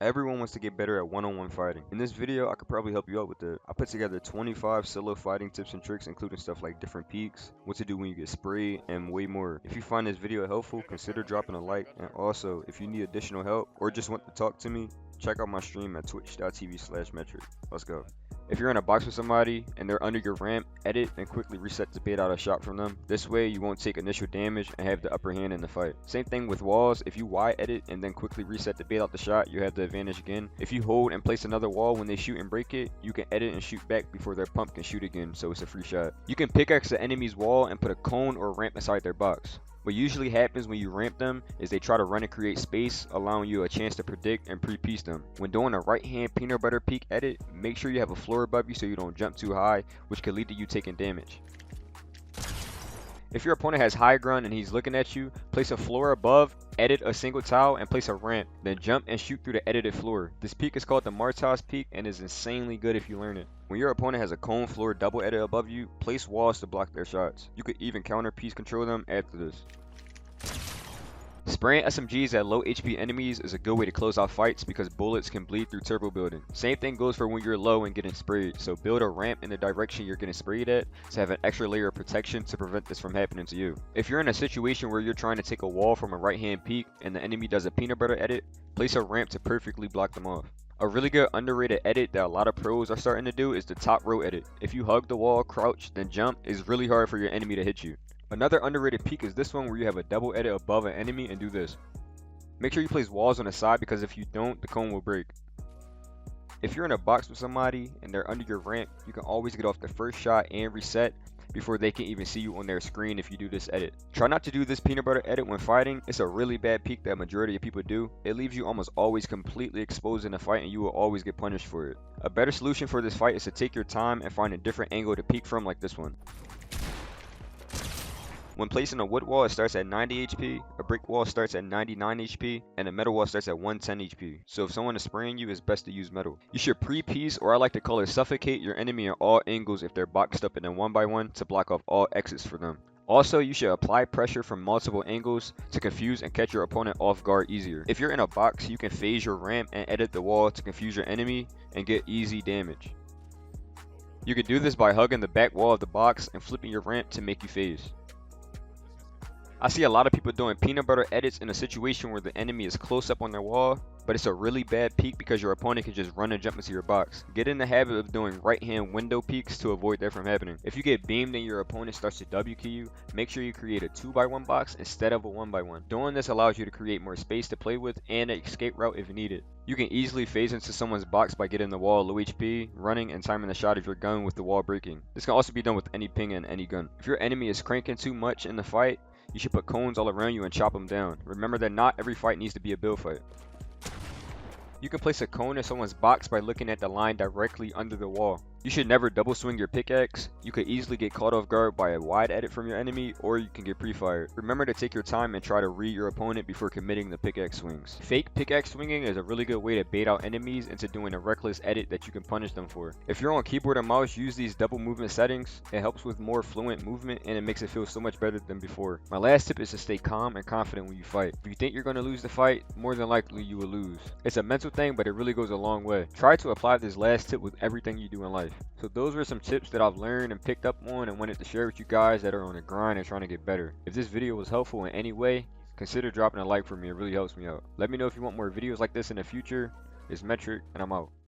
Everyone wants to get better at one-on-one fighting. In this video, I could probably help you out with it. I put together 25 solo fighting tips and tricks, including stuff like different peaks, what to do when you get sprayed, and way more. If you find this video helpful, consider dropping a like, and also, if you need additional help or just want to talk to me, check out my stream at twitch.tv/metric. Let's go. If you're in a box with somebody and they're under your ramp, edit and quickly reset to bait out a shot from them. This way you won't take initial damage and have the upper hand in the fight. Same thing with walls. If you Y edit and then quickly reset to bait out the shot, you have the advantage again. If you hold and place another wall when they shoot and break it, you can edit and shoot back before their pump can shoot again, so it's a free shot. You can pickaxe the enemy's wall and put a cone or ramp inside their box. What usually happens when you ramp them is they try to run and create space, allowing you a chance to predict and pre-piece them. When doing a right hand peanut butter peek edit, make sure you have a floor above you so you don't jump too high, which could lead to you taking damage. If your opponent has high ground and he's looking at you, place a floor above, edit a single tile, and place a ramp, then jump and shoot through the edited floor. This peak is called the Martas peak and is insanely good if you learn it. When your opponent has a cone floor double edit above you, place walls to block their shots. You could even counter piece control them after this. Spraying SMGs at low HP enemies is a good way to close out fights because bullets can bleed through turbo building. Same thing goes for when you're low and getting sprayed, so build a ramp in the direction you're getting sprayed at to have an extra layer of protection to prevent this from happening to you. If you're in a situation where you're trying to take a wall from a right hand peek and the enemy does a peanut butter edit, place a ramp to perfectly block them off. A really good underrated edit that a lot of pros are starting to do is the top row edit. If you hug the wall, crouch, then jump, it's really hard for your enemy to hit you. Another underrated peek is this one where you have a double edit above an enemy and do this. Make sure you place walls on the side because if you don't, the cone will break. If you're in a box with somebody and they're under your ramp, you can always get off the first shot and reset before they can even see you on their screen if you do this edit. Try not to do this peanut butter edit when fighting. It's a really bad peek that majority of people do. It leaves you almost always completely exposed in a fight and you will always get punished for it. A better solution for this fight is to take your time and find a different angle to peek from, like this one. When placing a wood wall, it starts at 90 HP, a brick wall starts at 99 HP, and a metal wall starts at 110 HP. So if someone is spraying you, it's best to use metal. You should pre-piece, or I like to call it suffocate, your enemy in all angles if they're boxed up in a 1x1 to block off all exits for them. Also, you should apply pressure from multiple angles to confuse and catch your opponent off guard easier. If you're in a box, you can phase your ramp and edit the wall to confuse your enemy and get easy damage. You can do this by hugging the back wall of the box and flipping your ramp to make you phase. I see a lot of people doing peanut butter edits in a situation where the enemy is close up on their wall, but it's a really bad peek because your opponent can just run and jump into your box. Get in the habit of doing right hand window peeks to avoid that from happening. If you get beamed and your opponent starts to W key you, make sure you create a 2x1 box instead of a 1x1. Doing this allows you to create more space to play with and an escape route if needed. You can easily phase into someone's box by getting the wall low HP, running, and timing the shot of your gun with the wall breaking. This can also be done with any ping and any gun. If your enemy is cranking too much in the fight, you should put cones all around you and chop them down. Remember that not every fight needs to be a build fight. You can place a cone in someone's box by looking at the line directly under the wall. You should never double swing your pickaxe. You could easily get caught off guard by a wide edit from your enemy, or you can get pre-fired. Remember to take your time and try to read your opponent before committing the pickaxe swings. Fake pickaxe swinging is a really good way to bait out enemies into doing a reckless edit that you can punish them for. If you're on keyboard and mouse, use these double movement settings. It helps with more fluent movement and it makes it feel so much better than before. My last tip is to stay calm and confident when you fight. If you think you're going to lose the fight, more than likely you will lose. It's a mental thing, but it really goes a long way. Try to apply this last tip with everything you do in life. So those were some tips that I've learned and picked up on and wanted to share with you guys that are on the grind and trying to get better. If this video was helpful in any way, consider dropping a like for me. It really helps me out. Let me know if you want more videos like this in the future. It's Metric, and I'm out.